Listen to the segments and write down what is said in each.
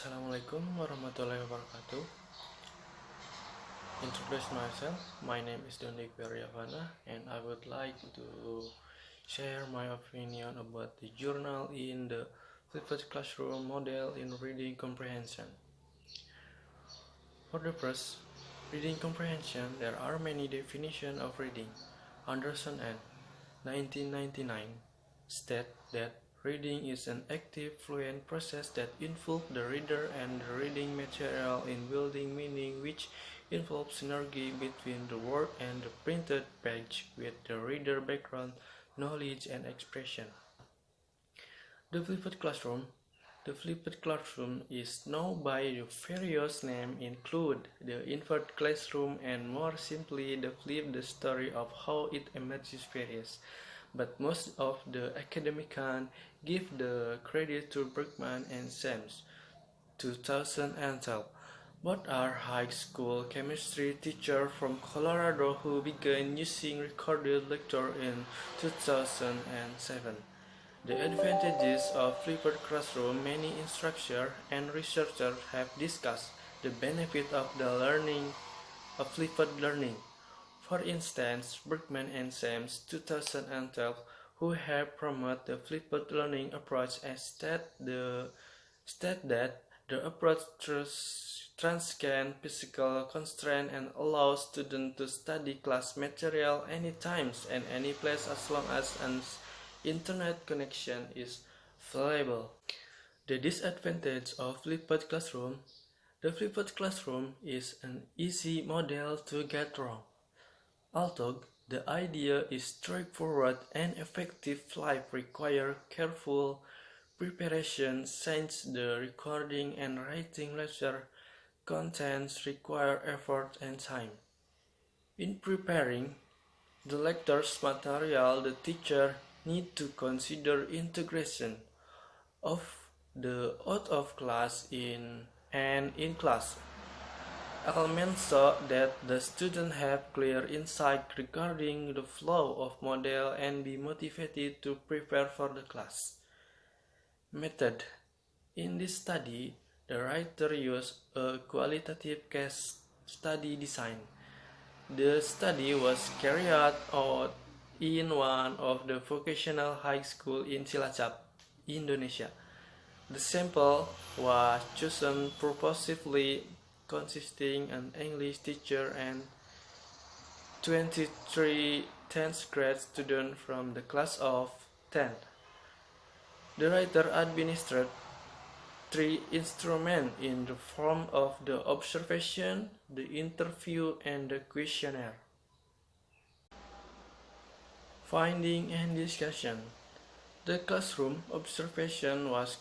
Assalamualaikum warahmatullahi wabarakatuh. Introduce myself. My name is Donik Beryavana, and I would like to share my opinion about the journal in the flipped classroom model in reading comprehension. For the first, reading comprehension, there are many definitions of reading. Anderson and 1999 state that reading is an active, fluent process that involves the reader and the reading material in building meaning, which involves synergy between the word and the printed page with the reader background, knowledge, and expression. The flipped classroom. The flipped classroom is known by the various names include the inverted classroom and more simply the flip the story of how it emerges varies. But most of the academicians give the credit to Bergman and Sams, 2012. Both are high school chemistry teachers from Colorado who began using recorded lecture in 2007. The advantages of flipped classroom. Many instructors and researchers have discussed the benefit of the learning of flipped learning. For instance, Bergman and Sams 2012, who have promoted the flipped learning approach, state that the approach transcends physical constraints and allows students to study class material anytime and any place as long as an internet connection is available. The disadvantage of flipped classroom. The flipped classroom is an easy model to get wrong. Although the idea is straightforward and effective, life requires careful preparation since the recording and writing lecture contents require effort and time. In preparing the lecture's material, the teacher needs to consider integration of the out of class and in class elements so that the students have clear insight regarding the flow of model and be motivated to prepare for the class. Method. In this study, the writer used a qualitative case study design. The study was carried out in one of the vocational high schools in Cilacap, Indonesia. The sample was chosen purposefully, consisting an English teacher and 23 10th grade students from the class of 10. The writer administered three instruments in the form of the observation, the interview, and the questionnaire. Finding and discussion. The classroom observation was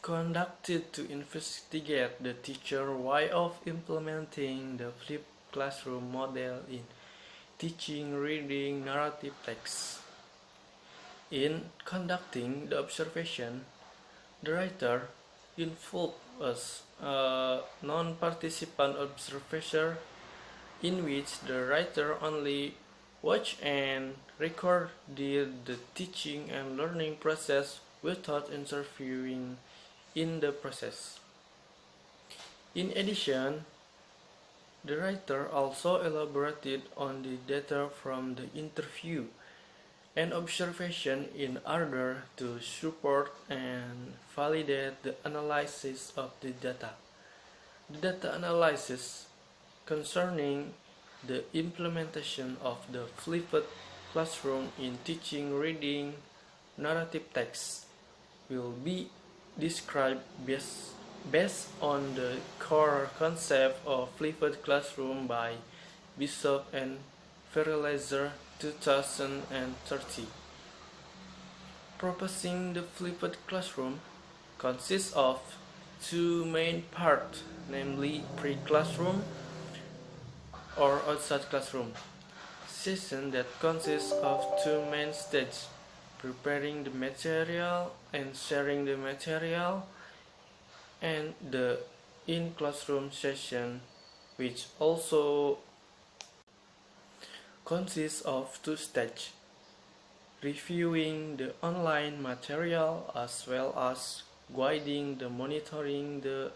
conducted to investigate the teacher's way of implementing the flipped classroom model in teaching reading narrative text. In conducting the observation, the writer involved as a non-participant observer in which the writer only watched and recorded the teaching and learning process without interviewing in the process. In addition, the writer also elaborated on the data from the interview and observation in order to support and validate the analysis of the data. The data analysis concerning the implementation of the flipped classroom in teaching reading narrative text will be described based on the core concept of flipped classroom by Bishop and Fertilizer 2030. Proposing the flipped classroom consists of two main parts, namely pre-classroom or outside classroom session that consists of two main stages: preparing the material and sharing the material, and the in-classroom session, which also consists of two stages: reviewing the online material as well as guiding the monitoring the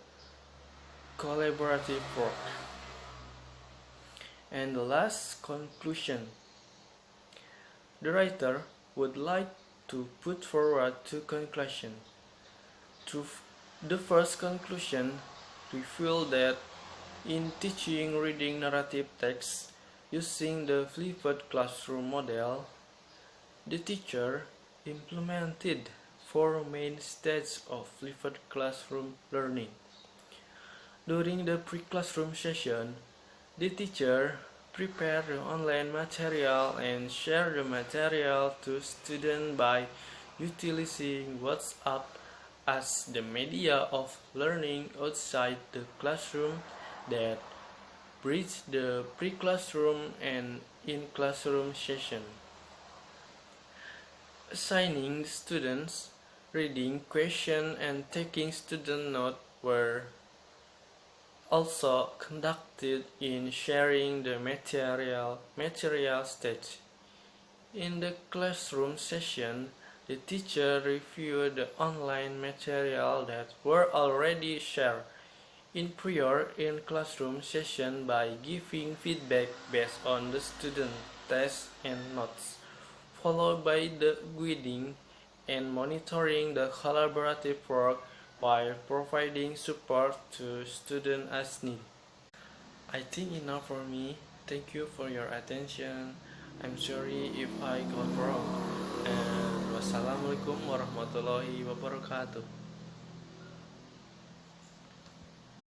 collaborative work. And the last conclusion. The writer would like to put forward two conclusions. The first conclusion revealed that in teaching reading narrative text using the flipped classroom model, the teacher implemented four main stages of flipped classroom learning. During the pre-classroom session, the teacher prepared the online material and shared the material to students by utilizing WhatsApp as the media of learning outside the classroom that bridged the pre-classroom and in-classroom session. Assigning students reading questions and taking student notes were also conducted in sharing the material stage. In the classroom session, the teacher reviewed the online material that were already shared in prior in-classroom session by giving feedback based on the student tests and notes, followed by the guiding and monitoring the collaborative work while providing support to students as needed. I think enough for me. Thank you for your attention. I'm sorry if I got wrong. And wassalamualaikum warahmatullahi wabarakatuh.